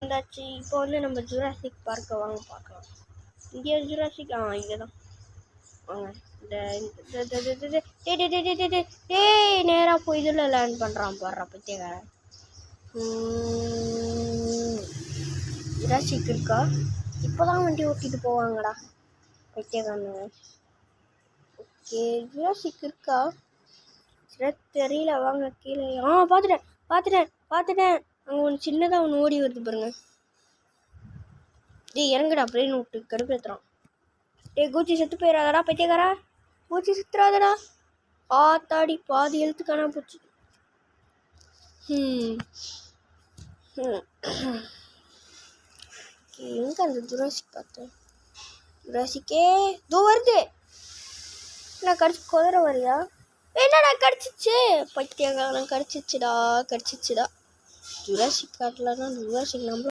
வந்தாச்சு. இப்போ வந்து நம்ம ஜுராசிக் பார்க்க வாங்க பார்க்கலாம். இங்கே ஜுராசிக் இங்கே தான் வாங்க. டேய் நேராக போய் இதில் லேர்ன் பண்ணுறான் பாடுறா பத்தியக்காரன். ஜுராசிக் இருக்கா? இப்போ தான் வண்டி ஓட்டிட்டு போவாங்கடா பத்தியக்காரனுங்க. ஓகே ஜுராசிக் இருக்கா? சரி தெரியல, வாங்க கீழே. பார்த்துட்டேன் அங்கே ஒன்று சின்னதாக ஒன்று ஓடி வருது பாருங்க. டேய் இறங்குடா, பிரெயின் விட்டு கடுப்பேற்றுறான். டேய் கூச்சி செத்து போயிடாதடா பைத்தியக்காரா, கூச்சி சுத்துறாதடா. ஆத்தாடி பாதி எழுத்து காணா போச்சு. எங்க அந்த ஜுராசிக் பார்த்தேன்? ஜுராசிக்கே தோ வருது. நான் கடிச்சு குதிரை வரியா? என்னடா கடிச்சிச்சு பைத்தியக்காரன், கடிச்சிச்சுடா. ஜுராசிக் காட்டலன்னா ஜுராசிக் நம்ம